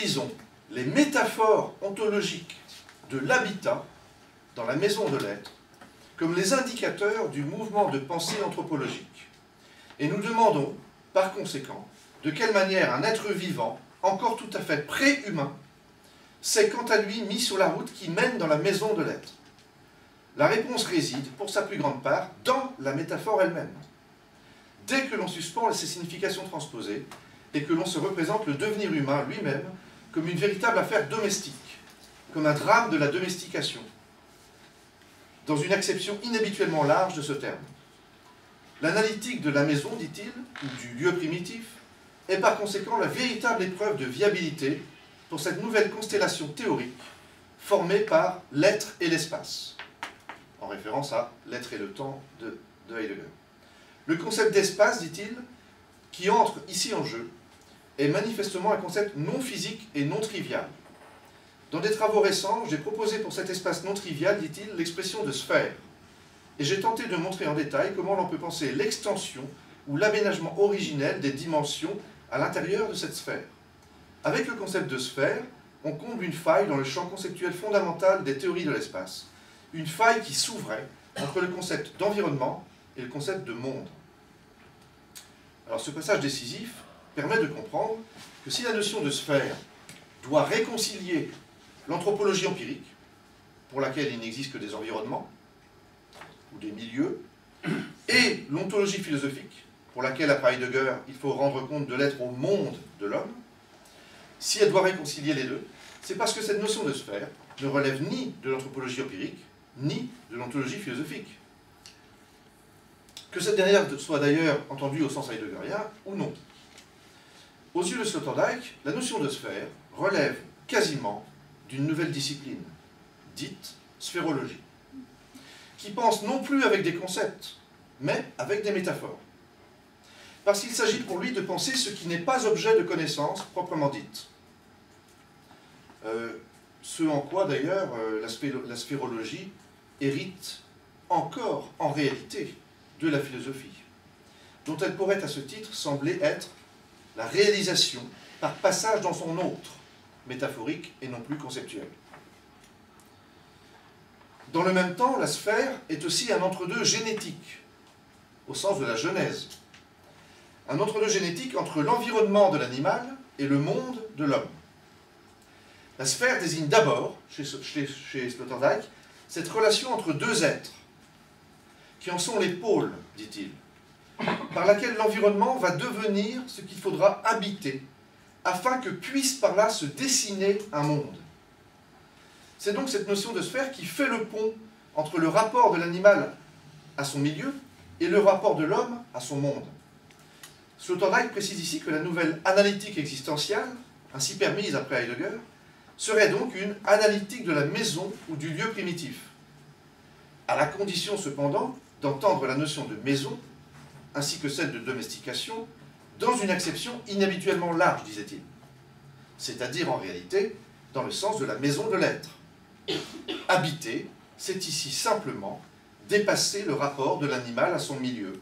utilisons les métaphores ontologiques de l'habitat dans la maison de l'être comme les indicateurs du mouvement de pensée anthropologique. Et nous demandons, par conséquent, de quelle manière un être vivant, encore tout à fait pré-humain, s'est quant à lui mis sur la route qui mène dans la maison de l'être. La réponse réside, pour sa plus grande part, dans la métaphore elle-même. Dès que l'on suspend ses significations transposées, et que l'on se représente le devenir humain lui-même comme une véritable affaire domestique, comme un drame de la domestication, dans une acception inhabituellement large de ce terme. L'analytique de la maison, dit-il, ou du lieu primitif, est par conséquent la véritable épreuve de viabilité pour cette nouvelle constellation théorique formée par l'être et l'espace, en référence à l'être et le temps de Heidegger. Le concept d'espace, dit-il, qui entre ici en jeu, est manifestement un concept non physique et non trivial. Dans des travaux récents, j'ai proposé pour cet espace non trivial, dit-il, l'expression de sphère. Et j'ai tenté de montrer en détail comment l'on peut penser l'extension ou l'aménagement originel des dimensions à l'intérieur de cette sphère. Avec le concept de sphère, on comble une faille dans le champ conceptuel fondamental des théories de l'espace. Une faille qui s'ouvrait entre le concept d'environnement et le concept de monde. Alors ce passage décisif permet de comprendre que si la notion de sphère doit réconcilier l'anthropologie empirique, pour laquelle il n'existe que des environnements, ou des milieux, et l'ontologie philosophique, pour laquelle, après Heidegger, il faut rendre compte de l'être au monde de l'homme, si elle doit réconcilier les deux, c'est parce que cette notion de sphère ne relève ni de l'anthropologie empirique, ni de l'ontologie philosophique. Que cette dernière soit d'ailleurs entendue au sens heideggerien ou non. Aux yeux de Sloterdijk, la notion de sphère relève quasiment d'une nouvelle discipline, dite sphérologie, qui pense non plus avec des concepts, mais avec des métaphores. Parce qu'il s'agit pour lui de penser ce qui n'est pas objet de connaissance proprement dite. Ce en quoi d'ailleurs la sphérologie hérite encore en réalité de la philosophie, dont elle pourrait à ce titre sembler être la réalisation par passage dans son autre, métaphorique et non plus conceptuel. Dans le même temps, la sphère est aussi un entre-deux génétique, au sens de la Genèse. Un entre-deux génétique entre l'environnement de l'animal et le monde de l'homme. La sphère désigne d'abord, chez Sloterdijk, cette relation entre deux êtres, qui en sont les pôles, dit-il, par laquelle l'environnement va devenir ce qu'il faudra habiter, afin que puisse par là se dessiner un monde. C'est donc cette notion de sphère qui fait le pont entre le rapport de l'animal à son milieu et le rapport de l'homme à son monde. Sloterdijk précise ici que la nouvelle analytique existentielle, ainsi permise après Heidegger, serait donc une analytique de la maison ou du lieu primitif, à la condition cependant d'entendre la notion de maison, ainsi que celle de domestication, dans une acception inhabituellement large, disait-il, c'est-à-dire en réalité dans le sens de la maison de l'être. Habiter, c'est ici simplement dépasser le rapport de l'animal à son milieu,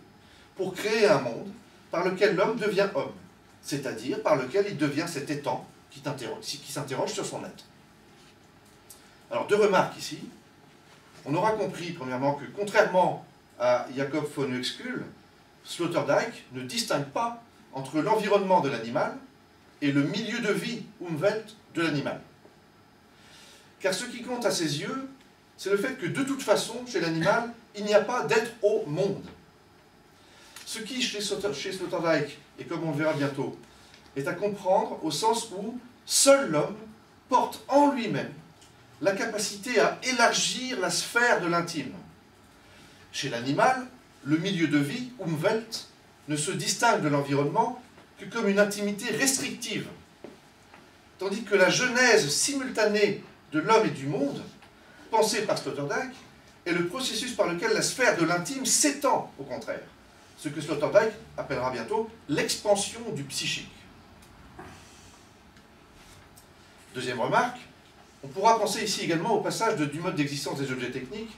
pour créer un monde par lequel l'homme devient homme, c'est-à-dire par lequel il devient cet étang qui s'interroge sur son être. Alors, deux remarques ici. On aura compris, premièrement, que contrairement à Jacob von Uexküll, Sloterdijk ne distingue pas entre l'environnement de l'animal et le milieu de vie, Umwelt, de l'animal. Car ce qui compte à ses yeux, c'est le fait que de toute façon, chez l'animal, il n'y a pas d'être au monde. Ce qui, chez Sloterdijk, et comme on le verra bientôt, est à comprendre au sens où seul l'homme porte en lui-même la capacité à élargir la sphère de l'intime. Chez l'animal, le milieu de vie, Umwelt, ne se distingue de l'environnement que comme une intimité restrictive, tandis que la genèse simultanée de l'homme et du monde, pensée par Sloterdijk, est le processus par lequel la sphère de l'intime s'étend, au contraire, ce que Sloterdijk appellera bientôt l'expansion du psychique. Deuxième remarque, on pourra penser ici également au passage du mode d'existence des objets techniques,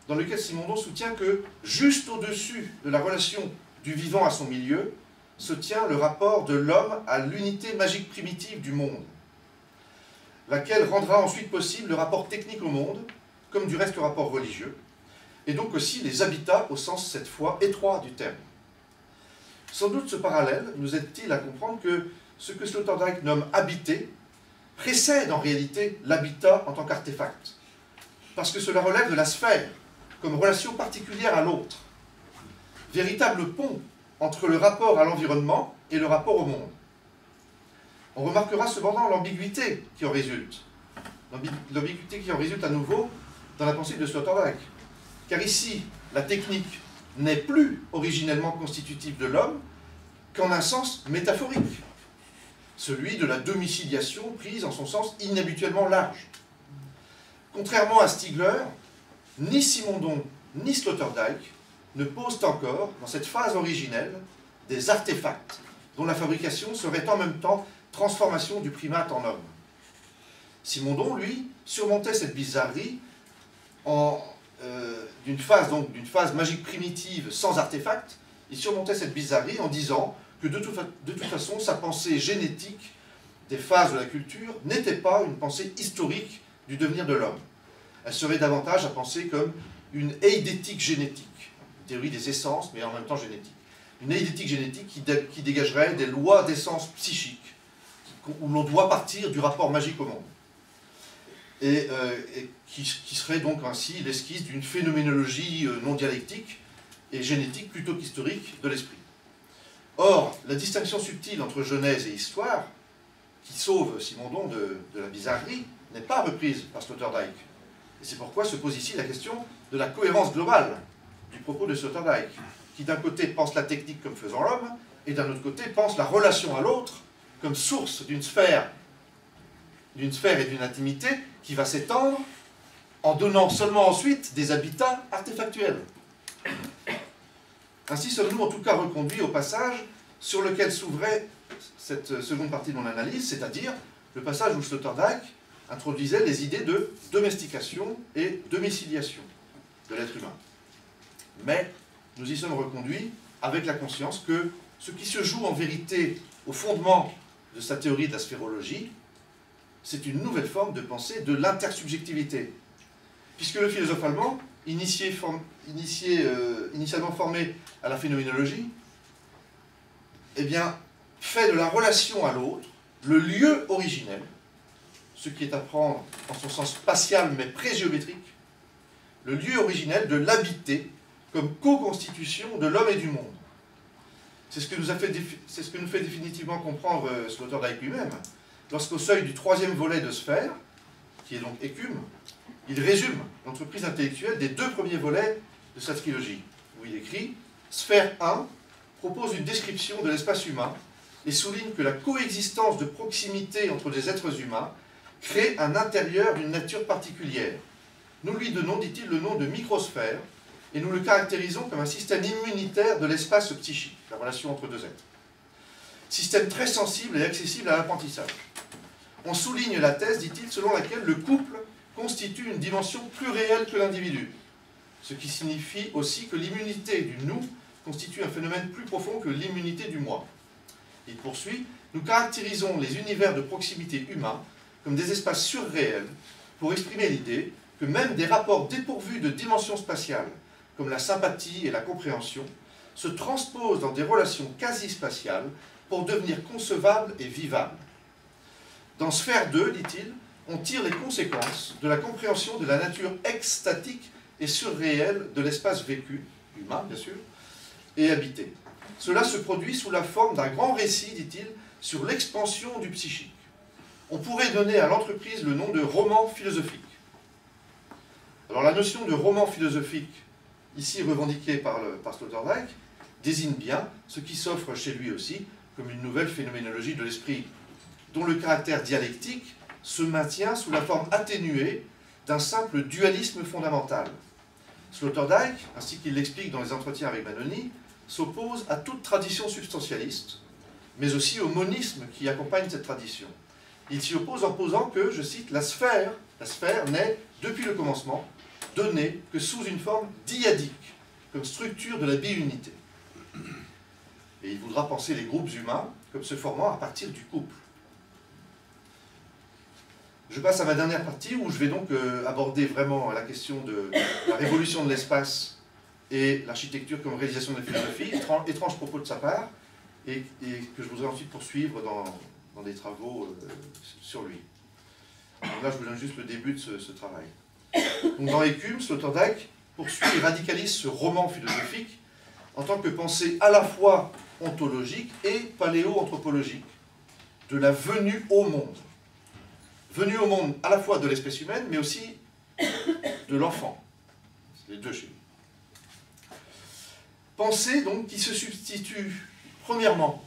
dans lequel Simondon soutient que, juste au-dessus de la relation du vivant à son milieu, se tient le rapport de l'homme à l'unité magique primitive du monde. laquelle rendra ensuite possible le rapport technique au monde, comme du reste le rapport religieux, et donc aussi les habitats au sens cette fois étroit du terme. Sans doute ce parallèle nous aide-t-il à comprendre que ce que Sloterdijk nomme habiter précède en réalité l'habitat en tant qu'artefact, parce que cela relève de la sphère comme relation particulière à l'autre, véritable pont entre le rapport à l'environnement et le rapport au monde. On remarquera cependant l'ambiguïté qui en résulte. L'ambiguïté qui en résulte à nouveau dans la pensée de Sloterdijk. Car ici, la technique n'est plus originellement constitutive de l'homme qu'en un sens métaphorique, celui de la domiciliation prise en son sens inhabituellement large. Contrairement à Stigler, ni Simondon ni Sloterdijk ne posent encore, dans cette phase originelle, des artefacts dont la fabrication serait en même temps transformation du primate en homme. Simondon, lui, surmontait cette bizarrerie d'une phase magique primitive sans artefact. Il surmontait cette bizarrerie en disant que de toute façon, sa pensée génétique des phases de la culture n'était pas une pensée historique du devenir de l'homme. Elle serait davantage à penser comme une eidétique génétique, une théorie des essences, mais en même temps génétique. Une eidétique génétique qui dégagerait des lois d'essence psychique, où l'on doit partir du rapport magique au monde. Et qui serait donc ainsi l'esquisse d'une phénoménologie non dialectique et génétique plutôt qu'historique de l'esprit. Or, la distinction subtile entre genèse et histoire, qui sauve Simondon de la bizarrerie, n'est pas reprise par Sloterdijk. Et c'est pourquoi se pose ici la question de la cohérence globale du propos de Sloterdijk, qui d'un côté pense la technique comme faisant l'homme, et d'un autre côté pense la relation à l'autre comme source d'une sphère et d'une intimité qui va s'étendre en donnant seulement ensuite des habitats artefactuels. Ainsi sommes-nous en tout cas reconduits au passage sur lequel s'ouvrait cette seconde partie de mon analyse, c'est-à-dire le passage où Sloterdijk introduisait les idées de domestication et domiciliation de l'être humain. Mais nous y sommes reconduits avec la conscience que ce qui se joue en vérité au fondement de sa théorie de la sphérologie, c'est une nouvelle forme de pensée de l'intersubjectivité. Puisque le philosophe allemand, initialement formé à la phénoménologie, eh bien, fait de la relation à l'autre le lieu originel, ce qui est à prendre en son sens spatial mais pré-géométrique, le lieu originel de l'habiter comme co-constitution de l'homme et du monde. C'est ce que nous fait définitivement comprendre Sloterdijk lui-même, lorsqu'au seuil du troisième volet de Sphère, qui est donc Écume, il résume l'entreprise intellectuelle des deux premiers volets de sa trilogie, où il écrit « Sphère 1 propose une description de l'espace humain et souligne que la coexistence de proximité entre des êtres humains crée un intérieur d'une nature particulière. Nous lui donnons, dit-il, le nom de microsphère, et nous le caractérisons comme un système immunitaire de l'espace psychique, la relation entre deux êtres. Système très sensible et accessible à l'apprentissage. On souligne la thèse, dit-il, selon laquelle le couple constitue une dimension plus réelle que l'individu, ce qui signifie aussi que l'immunité du nous constitue un phénomène plus profond que l'immunité du moi. Il poursuit, nous caractérisons les univers de proximité humains comme des espaces surréels pour exprimer l'idée que même des rapports dépourvus de dimension spatiale, comme la sympathie et la compréhension, se transposent dans des relations quasi-spatiales pour devenir concevables et vivables. Dans Sphère 2, dit-il, on tire les conséquences de la compréhension de la nature extatique et surréelle de l'espace vécu, humain bien sûr, et habité. Cela se produit sous la forme d'un grand récit, dit-il, sur l'expansion du psychique. On pourrait donner à l'entreprise le nom de roman philosophique. Alors la notion de roman philosophique, ici revendiquée par Sloterdijk, désigne bien ce qui s'offre chez lui aussi comme une nouvelle phénoménologie de l'esprit, dont le caractère dialectique se maintient sous la forme atténuée d'un simple dualisme fondamental. Sloterdijk, ainsi qu'il l'explique dans les entretiens avec Benoni, s'oppose à toute tradition substantialiste, mais aussi au monisme qui accompagne cette tradition. Il s'y oppose en posant que, je cite, la sphère n'est, depuis le commencement, donnée que sous une forme dyadique, comme structure de la biunité. Et il voudra penser les groupes humains comme se formant à partir du couple. Je passe à ma dernière partie où je vais donc aborder vraiment la question de la révolution de l'espace et l'architecture comme réalisation de la philosophie, étrange propos de sa part, et que je voudrais ensuite poursuivre dans des travaux sur lui. Donc là, je vous donne juste le début de ce travail. Donc dans Écume, Sloterdijk poursuit et radicalise ce roman philosophique en tant que pensée à la fois ontologique et paléo-anthropologique de la venue au monde. Venue au monde à la fois de l'espèce humaine, mais aussi de l'enfant. C'est les deux chez lui. Pensée donc qui se substitue premièrement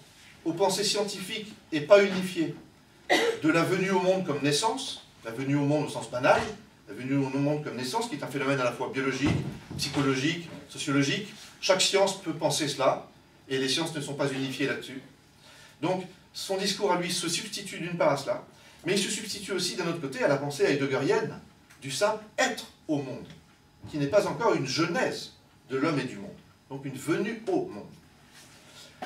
aux pensées scientifiques et pas unifiées de la venue au monde comme naissance, la venue au monde au sens banal, la venue au monde comme naissance, qui est un phénomène à la fois biologique, psychologique, sociologique. Chaque science peut penser cela, et les sciences ne sont pas unifiées là-dessus. Donc, son discours à lui se substitue d'une part à cela, mais il se substitue aussi d'un autre côté à la pensée heideggerienne du simple être au monde, qui n'est pas encore une genèse de l'homme et du monde, donc une venue au monde.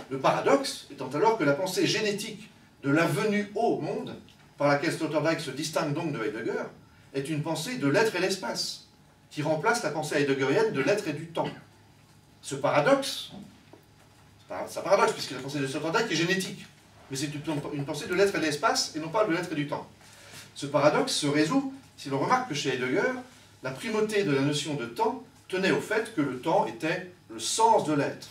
Le paradoxe étant alors que la pensée génétique de la venue au monde, par laquelle Sloterdijk se distingue donc de Heidegger, est une pensée de l'être et l'espace, qui remplace la pensée heideggerienne de l'être et du temps. Ce paradoxe, c'est un paradoxe puisque la pensée de Sloterdijk est génétique, mais c'est une pensée de l'être et de l'espace et non pas de l'être et du temps. Ce paradoxe se résout si l'on remarque que chez Heidegger, la primauté de la notion de temps tenait au fait que le temps était le sens de l'être.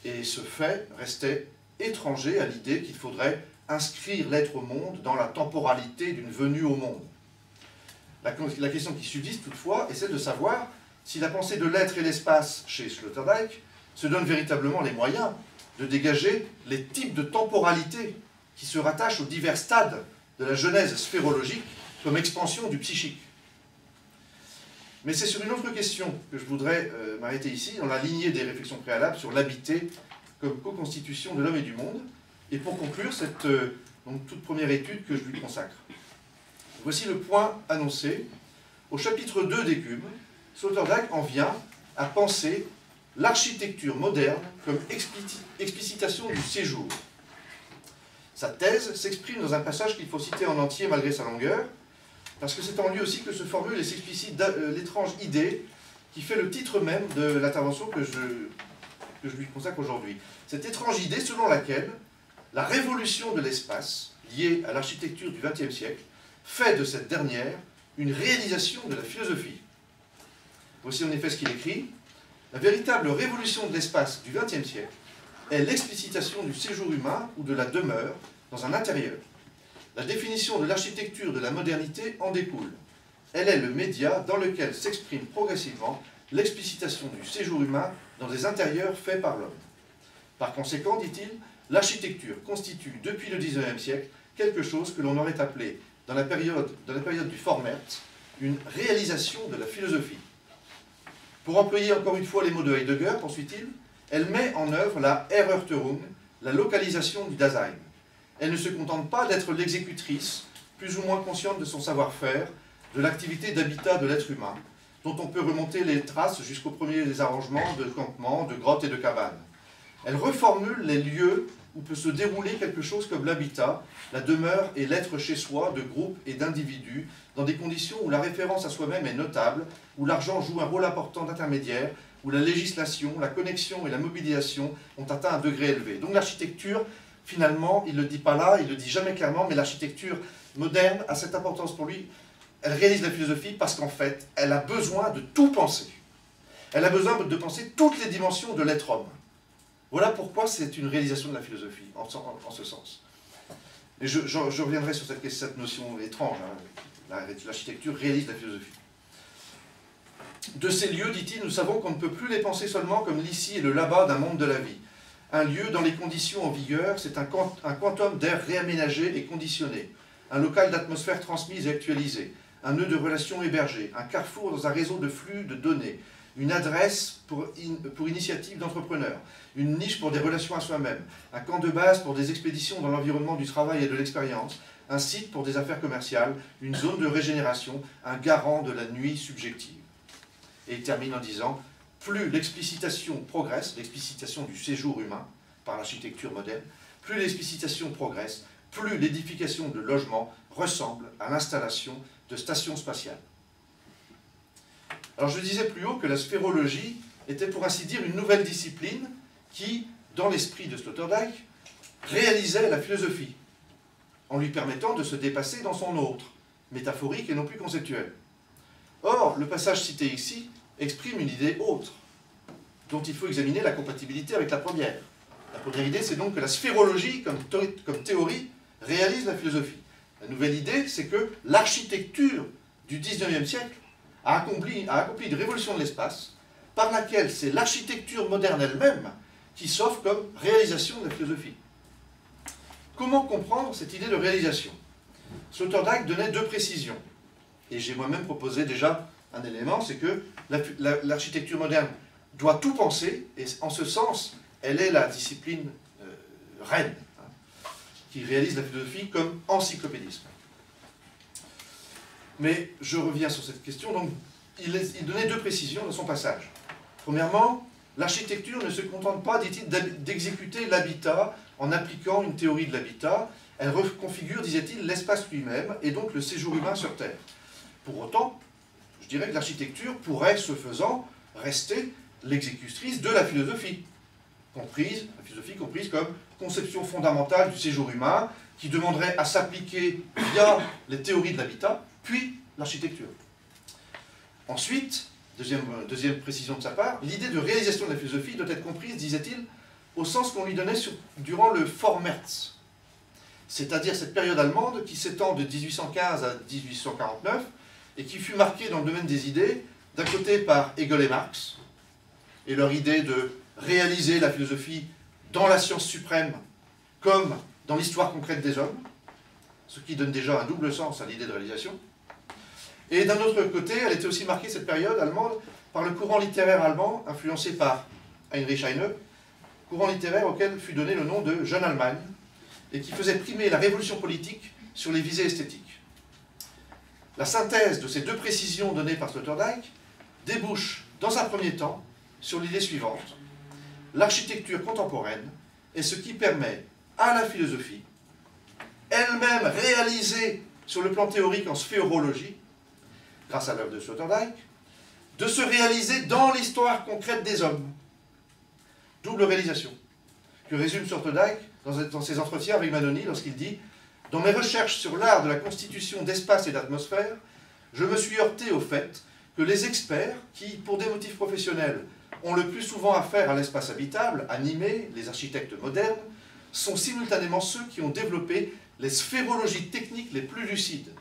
Et ce fait restait étranger à l'idée qu'il faudrait inscrire l'être au monde dans la temporalité d'une venue au monde. La question qui subsiste toutefois est celle de savoir si la pensée de l'être et l'espace chez Sloterdijk se donne véritablement les moyens de dégager les types de temporalité qui se rattachent aux divers stades de la genèse sphéroologique comme expansion du psychique. Mais c'est sur une autre question que je voudrais m'arrêter ici, dans la lignée des réflexions préalables sur l'habité comme co-constitution de l'homme et du monde, et pour conclure cette donc, toute première étude que je lui consacre. Voici le point annoncé. Au chapitre 2 d'Écume, Sloterdijk en vient à penser l'architecture moderne comme explicitation du séjour. Sa thèse s'exprime dans un passage qu'il faut citer en entier malgré sa longueur, parce que c'est en lui aussi que se formule et s'explicite l'étrange idée qui fait le titre même de l'intervention que je lui consacre aujourd'hui. Cette étrange idée selon laquelle la révolution de l'espace, liée à l'architecture du XXe siècle, fait de cette dernière une réalisation de la philosophie. Voici en effet ce qu'il écrit. La véritable révolution de l'espace du XXe siècle est l'explicitation du séjour humain ou de la demeure dans un intérieur. La définition de l'architecture de la modernité en découle. Elle est le média dans lequel s'exprime progressivement l'explicitation du séjour humain dans des intérieurs faits par l'homme. Par conséquent, dit-il, l'architecture constitue depuis le XIXe siècle quelque chose que l'on aurait appelé, dans la période du Vormärz, une réalisation de la philosophie. Pour employer encore une fois les mots de Heidegger, poursuit-il, elle met en œuvre la Erörterung, la localisation du Dasein. Elle ne se contente pas d'être l'exécutrice, plus ou moins consciente de son savoir-faire, de l'activité d'habitat de l'être humain, dont on peut remonter les traces jusqu'aux premiers arrangements de campements, de grottes et de cabanes. Elle reformule les lieux où peut se dérouler quelque chose comme l'habitat, la demeure et l'être chez soi de groupes et d'individus, dans des conditions où la référence à soi-même est notable, où l'argent joue un rôle important d'intermédiaire, où la législation, la connexion et la mobilisation ont atteint un degré élevé. Donc l'architecture, finalement, il ne le dit pas là, il ne le dit jamais clairement, mais l'architecture moderne a cette importance pour lui. Elle réalise la philosophie parce qu'en fait, elle a besoin de tout penser. Elle a besoin de penser toutes les dimensions de l'être homme. Voilà pourquoi c'est une réalisation de la philosophie, en ce sens. Et je reviendrai sur cette notion étrange. Hein. L'architecture réalise la philosophie. De ces lieux, dit-il, nous savons qu'on ne peut plus les penser seulement comme l'ici et le là-bas d'un monde de la vie. Un lieu dans les conditions en vigueur, c'est un quantum d'air réaménagé et conditionné, un local d'atmosphère transmise et actualisée, un nœud de relations hébergé, un carrefour dans un réseau de flux de données, une adresse pour initiative d'entrepreneurs, une niche pour des relations à soi-même, un camp de base pour des expéditions dans l'environnement du travail et de l'expérience, un site pour des affaires commerciales, une zone de régénération, un garant de la nuit subjective. Et il termine en disant, plus l'explicitation progresse, l'explicitation du séjour humain par l'architecture moderne, plus l'explicitation progresse, plus l'édification de logements ressemble à l'installation de stations spatiales. Alors je disais plus haut que la sphérologie était pour ainsi dire une nouvelle discipline qui, dans l'esprit de Sloterdijk, réalisait la philosophie, en lui permettant de se dépasser dans son autre, métaphorique et non plus conceptuel. Or, le passage cité ici exprime une idée autre, dont il faut examiner la compatibilité avec la première. La première idée, c'est donc que la sphérologie, comme théorie, réalise la philosophie. La nouvelle idée, c'est que l'architecture du XIXe siècle a accompli une révolution de l'espace, par laquelle c'est l'architecture moderne elle-même qui s'offre comme réalisation de la philosophie. Comment comprendre cette idée de réalisation? Sloterdijk donnait deux précisions. Et j'ai moi-même proposé déjà un élément, c'est que l'architecture moderne doit tout penser, et en ce sens, elle est la discipline reine, qui réalise la philosophie comme encyclopédisme. Mais je reviens sur cette question, donc il donnait deux précisions dans son passage. Premièrement, l'architecture ne se contente pas, dit-il, d'exécuter l'habitat en appliquant une théorie de l'habitat, elle reconfigure, disait-il, l'espace lui-même et donc le séjour humain sur Terre. Pour autant, je dirais que l'architecture pourrait, ce faisant, rester l'exécutrice de la philosophie comprise comme conception fondamentale du séjour humain, qui demanderait à s'appliquer via les théories de l'habitat, puis l'architecture. Ensuite, deuxième précision de sa part, l'idée de réalisation de la philosophie doit être comprise, disait-il, au sens qu'on lui donnait durant le Vormärz, c'est-à-dire cette période allemande qui s'étend de 1815 à 1849 et qui fut marquée dans le domaine des idées, d'un côté par Hegel et Marx, et leur idée de réaliser la philosophie dans la science suprême comme dans l'histoire concrète des hommes, ce qui donne déjà un double sens à l'idée de réalisation. Et d'un autre côté, elle était aussi marquée, cette période allemande, par le courant littéraire allemand, influencé par Heinrich Heine, courant littéraire auquel fut donné le nom de Jeune Allemagne, et qui faisait primer la révolution politique sur les visées esthétiques. La synthèse de ces deux précisions données par Sloterdijk débouche, dans un premier temps, sur l'idée suivante. L'architecture contemporaine est ce qui permet à la philosophie, elle-même réalisée sur le plan théorique en sphérologie, grâce à l'œuvre de Sloterdijk, de se réaliser dans l'histoire concrète des hommes. Double réalisation, que résume Sloterdijk dans ses entretiens avec Manoni lorsqu'il dit « Dans mes recherches sur l'art de la constitution d'espace et d'atmosphère, je me suis heurté au fait que les experts qui, pour des motifs professionnels, ont le plus souvent affaire à l'espace habitable, animé, les architectes modernes, sont simultanément ceux qui ont développé les sphérologies techniques les plus lucides.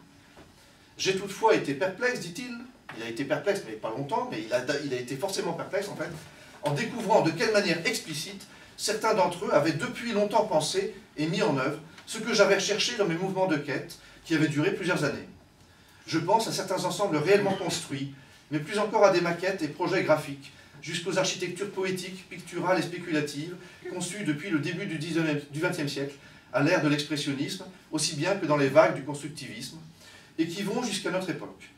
J'ai toutefois été perplexe, dit-il, il a été perplexe, mais pas longtemps, mais il a été forcément perplexe, en fait, en découvrant de quelle manière explicite certains d'entre eux avaient depuis longtemps pensé et mis en œuvre ce que j'avais recherché dans mes mouvements de quête, qui avaient duré plusieurs années. Je pense à certains ensembles réellement construits, mais plus encore à des maquettes et projets graphiques, jusqu'aux architectures poétiques, picturales et spéculatives, conçues depuis le début du XXe siècle, à l'ère de l'expressionnisme, aussi bien que dans les vagues du constructivisme, et qui vont jusqu'à notre époque.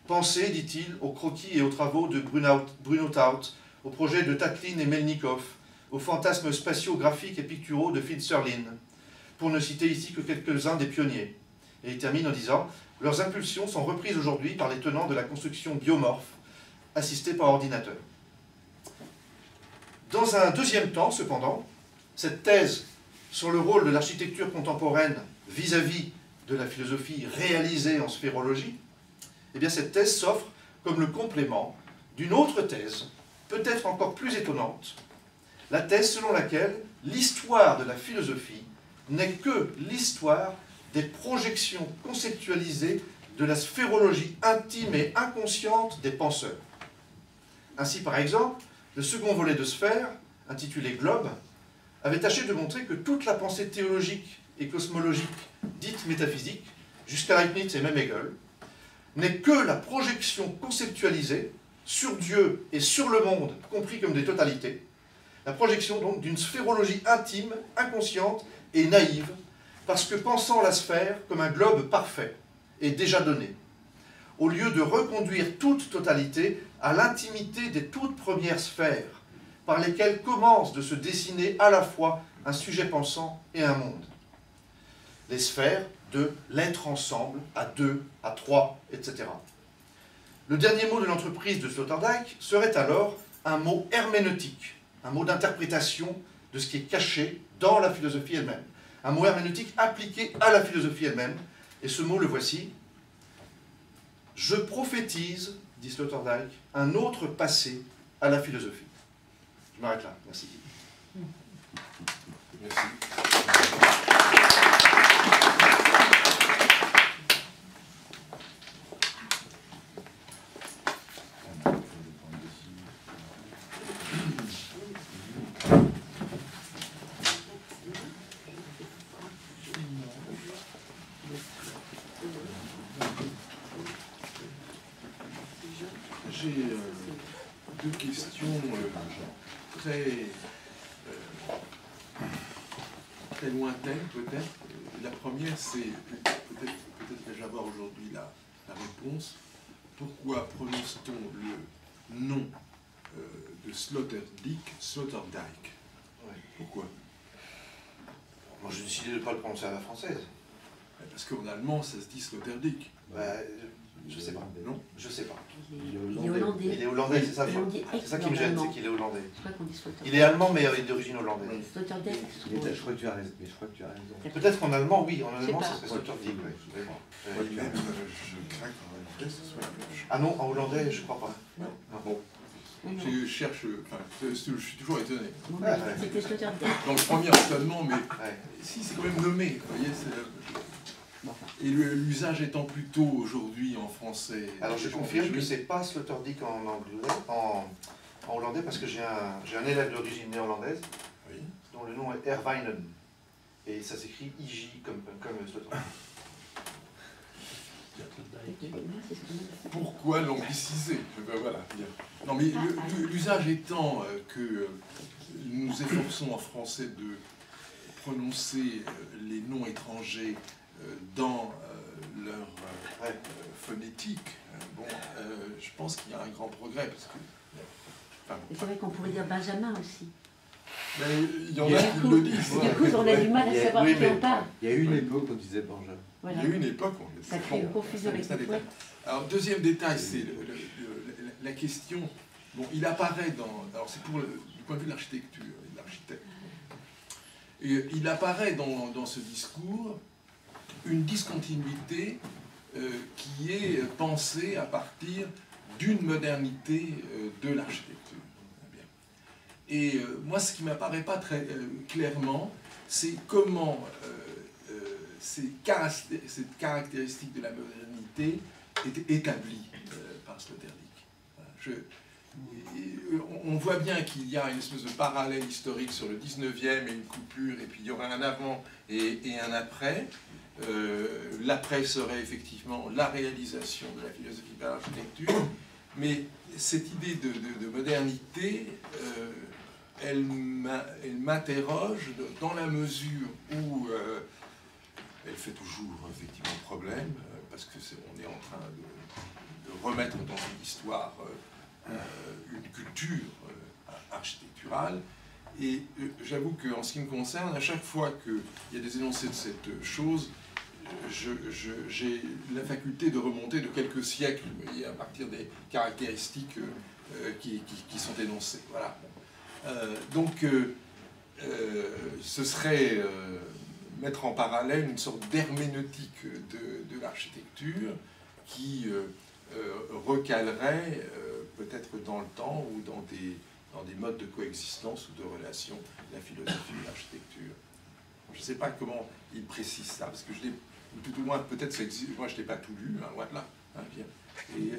Pensez, dit-il, aux croquis et aux travaux de Bruno Taut, aux projets de Tatlin et Melnikov, aux fantasmes spatio-graphiques et picturaux de Finsterlin, pour ne citer ici que quelques-uns des pionniers. Et il termine en disant « Leurs impulsions sont reprises aujourd'hui par les tenants de la construction biomorphe, assistée par ordinateur. » Dans un deuxième temps, cependant, cette thèse sur le rôle de l'architecture contemporaine vis-à-vis de la philosophie réalisée en sphérologie, eh bien cette thèse s'offre comme le complément d'une autre thèse, peut-être encore plus étonnante, la thèse selon laquelle l'histoire de la philosophie n'est que l'histoire des projections conceptualisées de la sphérologie intime et inconsciente des penseurs. Ainsi, par exemple, le second volet de Sphère, intitulé Globe, avait tâché de montrer que toute la pensée théologique et cosmologique, dite métaphysique, jusqu'à Leibniz et même Hegel, n'est que la projection conceptualisée sur Dieu et sur le monde, compris comme des totalités, la projection donc d'une sphérologie intime, inconsciente et naïve, parce que pensant la sphère comme un globe parfait et déjà donné, au lieu de reconduire toute totalité à l'intimité des toutes premières sphères, par lesquelles commence de se dessiner à la fois un sujet pensant et un monde. les sphères de l'être ensemble, à deux, à trois, etc. Le dernier mot de l'entreprise de Sloterdijk serait alors un mot herméneutique, un mot d'interprétation de ce qui est caché dans la philosophie elle-même. Un mot herméneutique appliqué à la philosophie elle-même. Et ce mot, le voici. Je prophétise, dit Sloterdijk, un autre passé à la philosophie. Je m'arrête là. Merci. Merci. J'ai deux questions très lointaines peut-être. La première, c'est peut-être vais-je avoir aujourd'hui la réponse. Pourquoi prononce-t-on le nom de Sloterdijk Sloterdijk? Pourquoi? Moi, j'ai décidé de ne pas le prononcer à la française. Parce qu'en allemand, ça se dit Sloterdijk. Je sais pas. Non? Je sais pas. Il est hollandais. Il est hollandais, c'est ça. C'est ça qui me gêne, c'est qu'il est hollandais. Il est allemand, mais il est d'origine hollandaise. Sloterdijk, Je crois que tu as raison. Peut-être en allemand, oui. En allemand, ça serait Sloterdijk. Oui. Même, je crains qu'en hollandais, ce soit la même chose. Ah non, en hollandais, je crois pas. Bon. Je cherche, je suis toujours étonné. C'était Sloterdijk. Dans le premier étonnement, mais Ouais. si, c'est quand même nommé. Vous voyez, et l'usage étant plutôt aujourd'hui en français. Alors je confirme que c'est pas Sloterdijk en anglais, en hollandais, parce que j'ai un élève d'origine néerlandaise, Oui. dont le nom est Herwijnen. Et ça s'écrit IJ comme Sloterdijk. Pourquoi l'angliciser? Voilà. Bien. Non, mais l'usage étant que nous nous efforçons en français de prononcer les noms étrangers dans leur phonétique, je pense qu'il y a un grand progrès. Parce que, Et c'est vrai qu'on pourrait dire Benjamin aussi. Mais il y en a qui le disent. Du coup, on a du mal à savoir qui on parle. Il y a eu une époque où on disait Benjamin. Voilà. Il y a eu une époque où on Ça crée une confusion avec les poètes. Alors, deuxième détail, c'est la question. Bon, il apparaît dans. Alors, c'est du point de vue de l'architecture et de l'architecte. Il apparaît dans ce discours une discontinuité qui est pensée à partir d'une modernité de l'architecture. Et moi, ce qui ne m'apparaît pas très clairement, c'est comment cette caractéristique de la modernité est établie par Sloterdijk. On voit bien qu'il y a une espèce de parallèle historique sur le 19e et une coupure, et puis il y aura un avant et un après. L'après serait effectivement la réalisation de la philosophie par l'architecture, mais cette idée de modernité, elle m'interroge dans la mesure où elle fait toujours effectivement problème, parce qu'on est en train de remettre dans une histoire une culture architecturale. Et j'avoue qu'en ce qui me concerne, à chaque fois qu'il y a des énoncés de cette chose, j'ai la faculté de remonter de quelques siècles, vous voyez, à partir des caractéristiques qui sont énoncées. Voilà. Donc, ce serait mettre en parallèle une sorte d'herméneutique de l'architecture qui recalerait peut-être dans le temps ou dans des modes de coexistence ou de relation la philosophie de l'architecture. Je ne sais pas comment il précise ça, parce que je l'ai, tout au moins, peut-être ça existe, moi je ne l'ai pas tout lu, hein, loin de là. Hein, bien. Et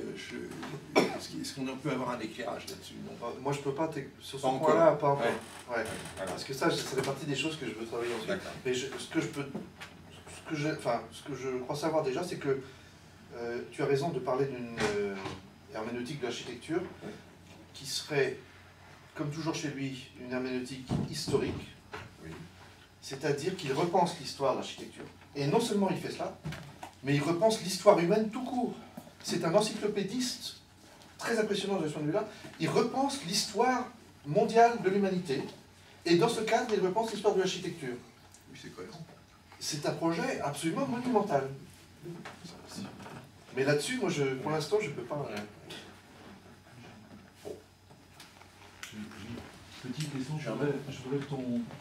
est-ce qu'on peut avoir un éclairage là-dessus? Moi je peux pas, sur ce pas point-là, pas encore. Ouais. Ouais. Parce que ça fait partie des choses que je veux travailler ensuite. Mais ce que je crois savoir déjà, c'est que tu as raison de parler d'une herméneutique de l'architecture qui serait, comme toujours chez lui, une herméneutique historique. Oui. C'est-à-dire qu'il repense l'histoire de l'architecture. Et non seulement il fait cela, mais il repense l'histoire humaine tout court. C'est un encyclopédiste très impressionnant de ce point de vue-là. Il repense l'histoire mondiale de l'humanité, et dans ce cadre, il repense l'histoire de l'architecture. Oui, c'est cohérent. c'est un projet absolument monumental. Mais là-dessus, moi, pour l'instant, je ne peux pas... Petite question, je voudrais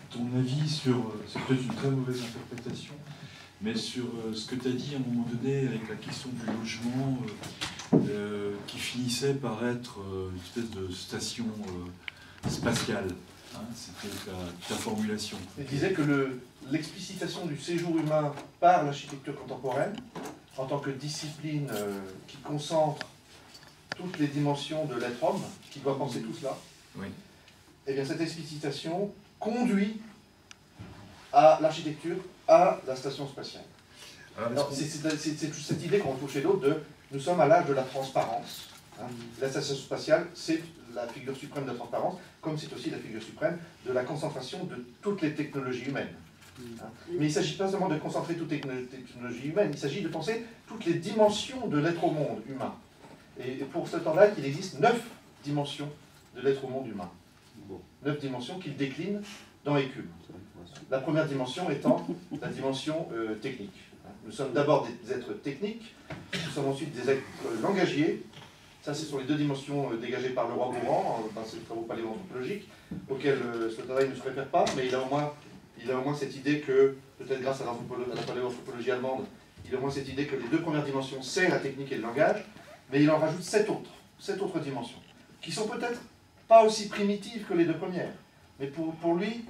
ton avis sur, c'est peut-être une très mauvaise interprétation, mais sur ce que tu as dit à un moment donné avec la question du logement qui finissait par être une espèce de station spatiale. Hein, c'était ta formulation. Il disait que l'explicitation du séjour humain par l'architecture contemporaine, en tant que discipline qui concentre toutes les dimensions de l'être homme, qui doit penser tout cela, oui. Eh bien cette explicitation conduit à l'architecture, à la station spatiale. C'est toute cette idée qu'on retrouve chez d'autres de nous sommes à l'âge de la transparence. Hein. La station spatiale, c'est la figure suprême de la transparence, comme c'est aussi la figure suprême de la concentration de toutes les technologies humaines. Hein. Mais il ne s'agit pas seulement de concentrer toutes les technologies humaines, il s'agit de penser toutes les dimensions de l'être au monde humain. Et pour ce temps-là, il existe 9 dimensions de l'être au monde humain. 9 dimensions qu'il décline dans les cubes. La première dimension étant la dimension technique. Nous sommes d'abord des êtres techniques, nous sommes ensuite des êtres langagiers. Ça, ce sont les 2 dimensions dégagées par le roi Bourran dans ses travaux paléoanthropologiques, auxquels Sloterdijk ne se réfère pas, mais il a au moins cette idée que, peut-être grâce à la paléoanthropologie allemande, il a au moins cette idée que les 2 premières dimensions, c'est la technique et le langage, mais il en rajoute 7 autres dimensions, qui sont peut-être pas aussi primitives que les 2 premières, mais pour lui,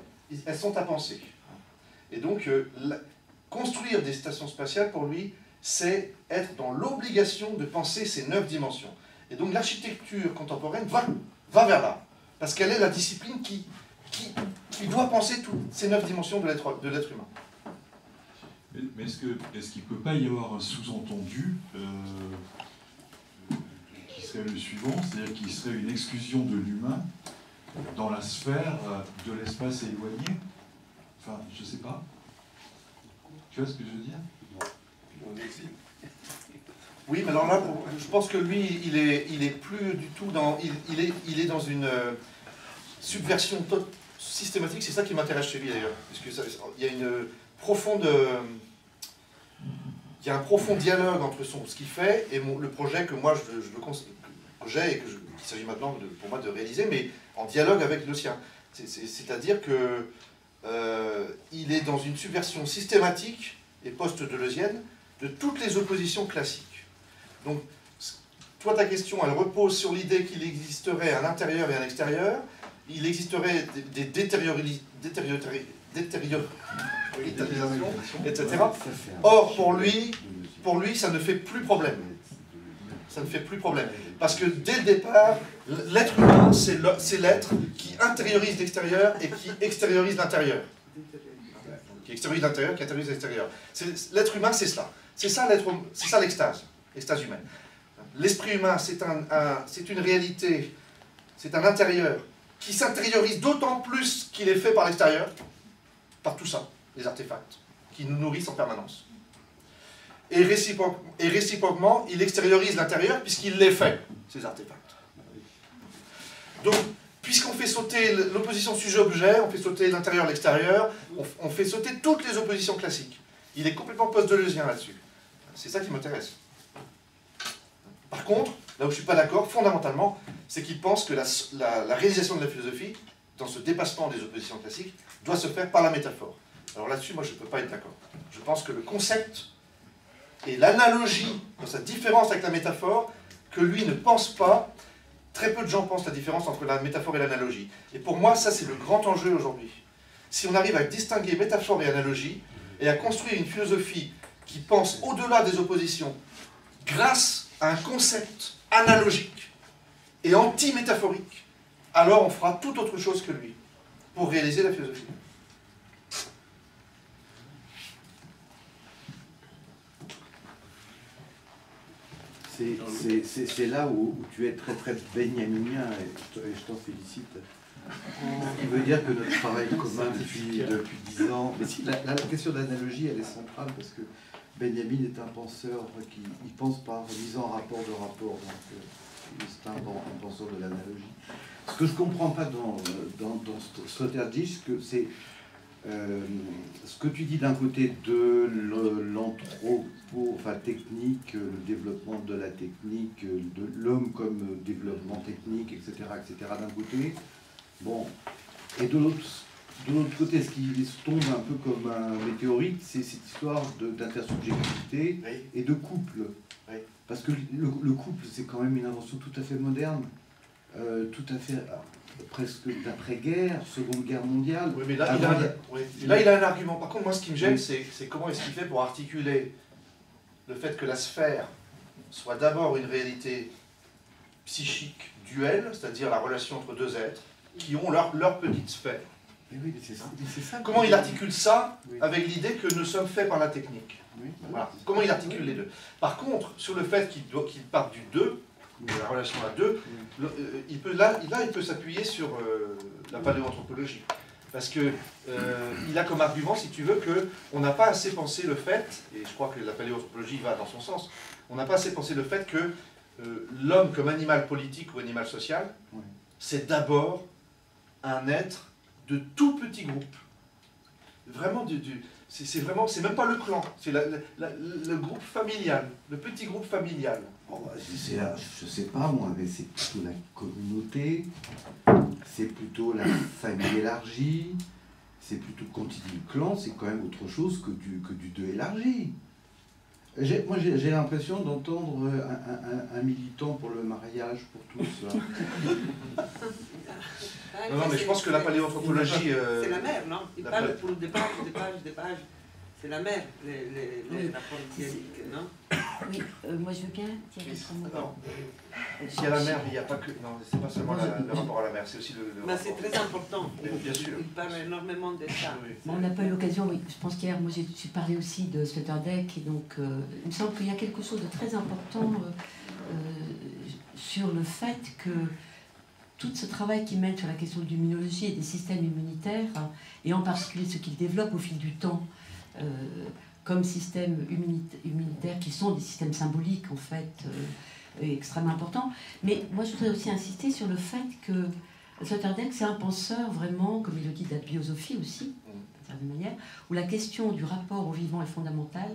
elles sont à penser. Et donc, construire des stations spatiales, pour lui, c'est être dans l'obligation de penser ces 9 dimensions. Et donc, l'architecture contemporaine va vers là, parce qu'elle est la discipline qui doit penser toutes ces 9 dimensions de l'être humain. Mais est-ce qu'il ne peut pas y avoir un sous-entendu qui serait le suivant, c'est-à-dire qu'il serait une exclusion de l'humain dans la sphère de l'espace éloigné? Enfin, je ne sais pas. Tu vois ce que je veux dire? Oui, mais alors là, je pense que lui, il est plus du tout dans... Il est dans une subversion systématique, c'est ça qui m'intéresse chez lui d'ailleurs. Parce qu'il y a une profonde... Il y a un profond dialogue entre ce qu'il fait et le projet que moi j'ai et qu'il s'agit maintenant pour moi de réaliser, mais en dialogue avec le sien. C'est-à-dire que il est dans une subversion systématique et post-deleuzienne de toutes les oppositions classiques. Donc, toi, ta question, elle repose sur l'idée qu'il existerait un intérieur et un extérieur, il existerait des détériorisations, etc. Or, pour lui, ça ne fait plus problème. Ça ne fait plus problème. Parce que dès le départ, l'être humain, c'est l'être qui intériorise l'extérieur et qui extériorise l'intérieur. Qui extériorise l'intérieur, qui intériorise l'extérieur. L'être humain, c'est cela. C'est ça l'extase, l'extase humaine. L'esprit humain, c'est une réalité, c'est un intérieur qui s'intériorise d'autant plus qu'il est fait par l'extérieur, par tout ça, les artefacts, qui nous nourrissent en permanence. Et réciproquement, il extériorise l'intérieur puisqu'il les fait, ces artefacts. Donc, puisqu'on fait sauter l'opposition sujet-objet, on fait sauter l'intérieur et l'extérieur, on fait sauter toutes les oppositions classiques. Il est complètement post-deleuzien là-dessus. C'est ça qui m'intéresse. Par contre, là où je ne suis pas d'accord, fondamentalement, c'est qu'il pense que la réalisation de la philosophie, dans ce dépassement des oppositions classiques, doit se faire par la métaphore. Alors là-dessus, moi, je ne peux pas être d'accord. Je pense que le concept et l'analogie, dans sa différence avec la métaphore, que lui ne pense pas, très peu de gens pensent la différence entre la métaphore et l'analogie. Et pour moi, ça, c'est le grand enjeu aujourd'hui. Si on arrive à distinguer métaphore et analogie, et à construire une philosophie qui pense au-delà des oppositions, grâce à un concept analogique et anti-métaphorique, alors on fera tout autre chose que lui, pour réaliser la philosophie. C'est là où tu es très très benjaminien et je t'en félicite. Ce qui veut dire que notre travail commun depuis 10 ans... Mais si, la question d'analogie, elle est centrale parce que Benjamin est un penseur qui il pense par lisant rapport de rapport. Donc c'est un penseur de l'analogie. Ce que je ne comprends pas dans Sloterdijk, c'est Ce que tu dis d'un côté de technique, le développement de la technique, de l'homme comme développement technique, etc., d'un côté, bon, et de l'autre côté, ce qui tombe un peu comme un météorite, c'est cette histoire d'intersubjectivité et de couple. Parce que le couple, c'est quand même une invention tout à fait moderne, tout à fait presque d'après-guerre, Seconde Guerre mondiale. Oui, mais là, il a un argument. Par contre, moi, ce qui me gêne, c'est comment est-ce qu'il fait pour articuler le fait que la sphère soit d'abord une réalité psychique duelle, c'est-à-dire la relation entre deux êtres qui ont leur petite sphère. Mais oui, mais c'est ça. Comment il articule ça avec l'idée que nous sommes faits par la technique? Voilà. Comment il articule les deux? Par contre, sur le fait qu'il parte du deux, de la relation à deux, il peut s'appuyer sur la paléoanthropologie. Parce que il a comme argument, si tu veux, qu'on n'a pas assez pensé le fait, et je crois que la paléoanthropologie va dans son sens, on n'a pas assez pensé le fait que l'homme comme animal politique ou animal social, c'est d'abord un être de tout petit groupe. Vraiment, c'est même pas le clan, c'est le groupe familial, le petit groupe familial. Bon, je sais pas moi, mais c'est plutôt la communauté, c'est plutôt la famille élargie, c'est plutôt, quand il dit le clan, c'est quand même autre chose que du deux élargi. Moi j'ai l'impression d'entendre un militant pour le mariage pour tous. Non, mais je pense que la paléoanthropologie... c'est la mère, non? Il parle pour des pages. C'est la mère, les rapports dialectiques, non? Oui, moi je veux bien dire d'autres mots. Non. S'il y a la mère, il n'y a pas que... Non, c'est pas seulement le rapport à la mère, c'est aussi le rapport... C'est très important. Bien sûr. Il parle énormément de ça. Bon, on n'a pas eu l'occasion, oui. Je pense qu'hier, moi j'ai parlé aussi de Sloterdijk, et donc il me semble qu'il y a quelque chose de très important sur le fait que tout ce travail qu'il mène sur la question de l'immunologie et des systèmes immunitaires, et en particulier ce qu'il développe au fil du temps, comme systèmes immunitaires qui sont des systèmes symboliques en fait extrêmement importants. Mais moi je voudrais aussi insister sur le fait que Sloterdijk c'est un penseur vraiment, comme il le dit, de la biosophie aussi, d'une certaine manière, où la question du rapport au vivant est fondamentale,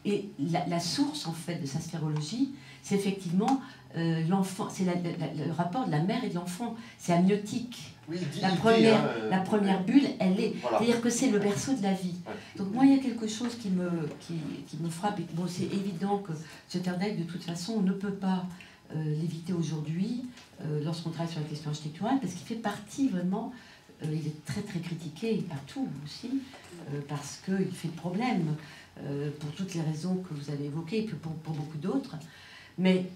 et la source en fait de sa sphérologie, c'est effectivement l'enfant, c'est le rapport de la mère et de l'enfant, c'est amniotique. Oui, la première bulle, elle est... Voilà. C'est-à-dire que c'est le berceau de la vie. Donc moi, il y a quelque chose qui me frappe. Bon, c'est évident que Sloterdijk, de toute façon, on ne peut pas l'éviter aujourd'hui lorsqu'on travaille sur la question architecturale, parce qu'il fait partie vraiment... il est très très critiqué partout aussi, parce qu'il fait problème, pour toutes les raisons que vous avez évoquées, et puis pour beaucoup d'autres. Mais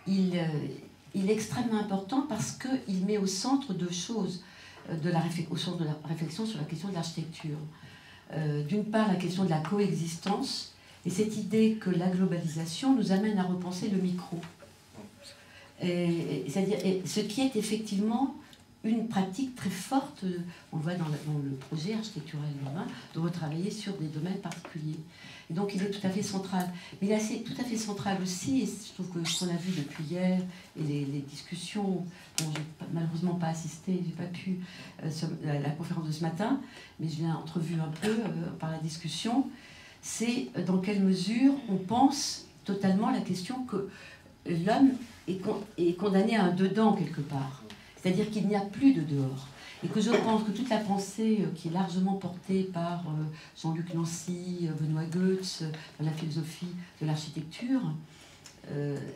il est extrêmement important parce qu'il met au centre deux choses, au centre de la réflexion sur la question de l'architecture. D'une part, la question de la coexistence, et cette idée que la globalisation nous amène à repenser le micro. C'est-à-dire, ce qui est effectivement une pratique très forte, on le voit dans le projet architectural urbain, de retravailler sur des domaines particuliers. Et donc il est tout à fait central. Mais il est tout à fait central aussi, et je trouve que ce qu'on a vu depuis hier, et les discussions, dont je n'ai malheureusement pas assisté, je n'ai pas pu, sur la conférence de ce matin, mais je l'ai entrevue un peu par la discussion, c'est dans quelle mesure on pense totalement la question que l'homme est condamné à un dedans quelque part. C'est-à-dire qu'il n'y a plus de dehors. Et que je pense que toute la pensée qui est largement portée par Jean-Luc Nancy, Benoît Goetz, dans la philosophie de l'architecture,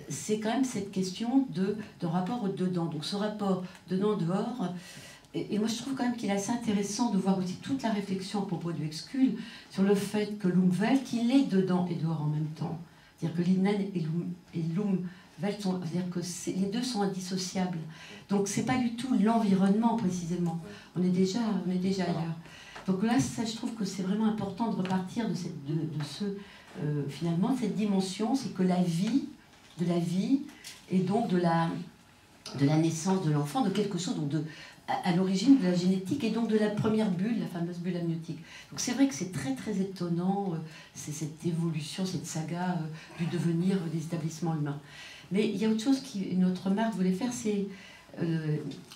c'est quand même cette question de rapport au dedans. Donc ce rapport dedans-dehors, et moi je trouve quand même qu'il est assez intéressant de voir aussi toute la réflexion à propos du Excul sur le fait que Lumwelt, qu'il est dedans et dehors en même temps. C'est-à-dire que Linen et Lumwelt, c'est-à-dire que les deux sont indissociables. Donc c'est pas du tout l'environnement précisément. On est déjà ailleurs. Donc là, ça, je trouve que c'est vraiment important de repartir de finalement cette dimension, c'est que de la vie et donc de la naissance de l'enfant, de quelque chose, donc à l'origine de la génétique et donc de la première bulle, la fameuse bulle amniotique. Donc c'est vrai que c'est très très étonnant, c'est cette évolution, cette saga du devenir des établissements humains. Mais il y a autre chose qu'une autre remarque voulait faire, c'est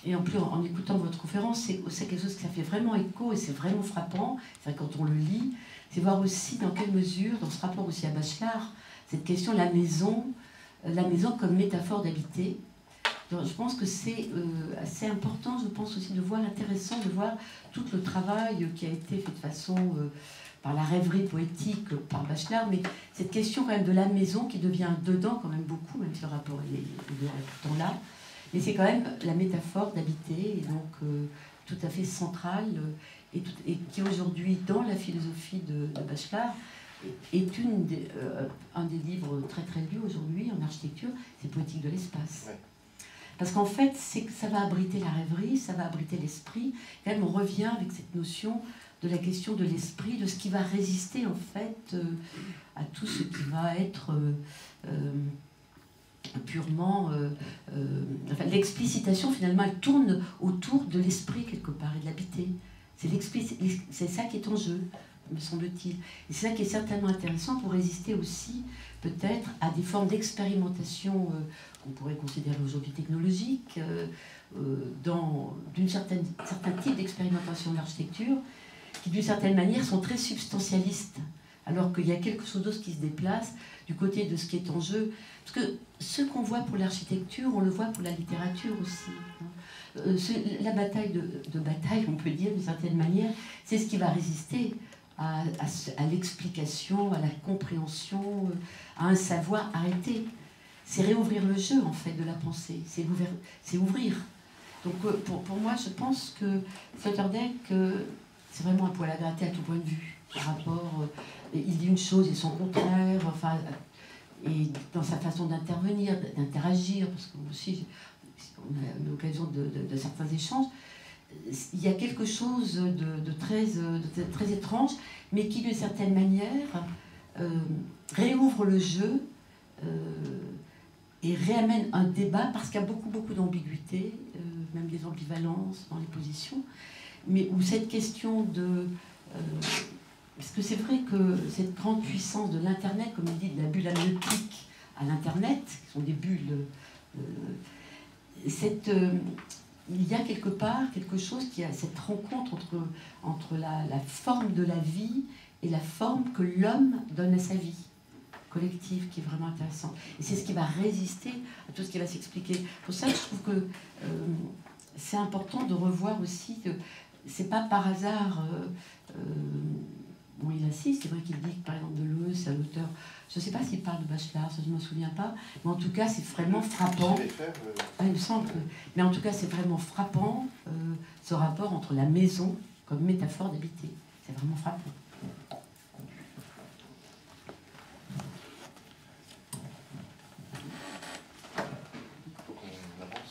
Et en plus, en écoutant votre conférence, c'est quelque chose qui ça fait vraiment écho et c'est vraiment frappant. Enfin, quand on le lit, c'est voir aussi dans quelle mesure, dans ce rapport aussi à Bachelard, cette question de la maison comme métaphore d'habiter. Je pense que c'est assez important, je pense aussi de voir, intéressant de voir tout le travail qui a été fait de façon par la rêverie poétique, par Bachelard, mais cette question quand même de la maison qui devient dedans quand même beaucoup, même si le rapport est tout le temps là, mais c'est quand même la métaphore d'habiter, et donc tout à fait centrale, et qui aujourd'hui, dans la philosophie de Bachelard, est un des livres très très lus aujourd'hui en architecture, c'est Poétique de l'espace. Ouais. Parce qu'en fait, ça va abriter la rêverie, ça va abriter l'esprit. Quand même, on revient avec cette notion de la question de l'esprit, de ce qui va résister en fait à tout ce qui va être purement... enfin, l'explicitation, finalement, elle tourne autour de l'esprit quelque part et de l'habiter. C'est ça qui est en jeu, me semble-t-il. Et c'est ça qui est certainement intéressant pour résister aussi, peut-être, à des formes d'expérimentation qu'on pourrait considérer aujourd'hui technologiques, d'un certain type d'expérimentation de l'architecture, qui d'une certaine manière sont très substantialistes, alors qu'il y a quelque chose d'autre qui se déplace du côté de ce qui est en jeu. Parce que ce qu'on voit pour l'architecture, on le voit pour la littérature aussi. La bataille de bataille, on peut dire d'une certaine manière, c'est ce qui va résister à l'explication, à la compréhension, à un savoir arrêté. C'est réouvrir le jeu, en fait, de la pensée. C'est ouvrir. Donc, pour moi, je pense que Sloterdijk, c'est vraiment un poil à gratter à tout point de vue. Par rapport, il dit une chose et son contraire, enfin, et dans sa façon d'intervenir, d'interagir, parce que aussi, on a eu l'occasion de certains échanges, il y a quelque chose de très étrange, mais qui, d'une certaine manière, réouvre le jeu et réamène un débat, parce qu'il y a beaucoup d'ambiguïté, même des ambivalences dans les positions, mais où cette question de... parce que c'est vrai que cette grande puissance de l'Internet, comme il dit, de la bulle amniotique à l'Internet, qui sont des bulles... il y a quelque part quelque chose qui a cette rencontre entre la forme de la vie et la forme que l'homme donne à sa vie collective, qui est vraiment intéressante. Et c'est ce qui va résister à tout ce qui va s'expliquer. Pour ça, je trouve que c'est important de revoir aussi que c'est pas par hasard... bon, il insiste, c'est vrai qu'il dit que par exemple Deleuze, c'est un auteur... Je ne sais pas s'il parle de Bachelard, ça je ne me souviens pas, mais en tout cas c'est vraiment frappant. Il me semble que... Mais en tout cas c'est vraiment frappant ce rapport entre la maison comme métaphore d'habiter. C'est vraiment frappant.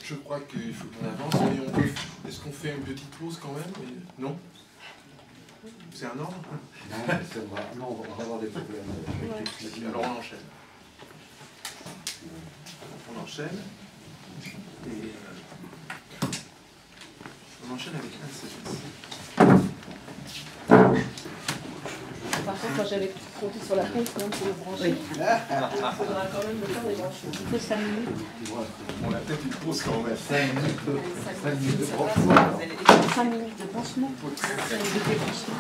Je crois qu'il faut qu'on avance, mais est-ce qu'on fait une petite pause quand même? Non? C'est un ordre? Non, on va avoir des problèmes. Ouais. Alors on enchaîne. On enchaîne. Et on enchaîne avec un séquence. Par contre, moi j'avais compté sur la pause quand même pour le brancher. Oui. Il faudra quand même le faire les brancher. Il faut 5 minutes. On a peut-être une pause quand même. 5 minutes de branchement. 5 minutes de branchement. 5 minutes de débranchement.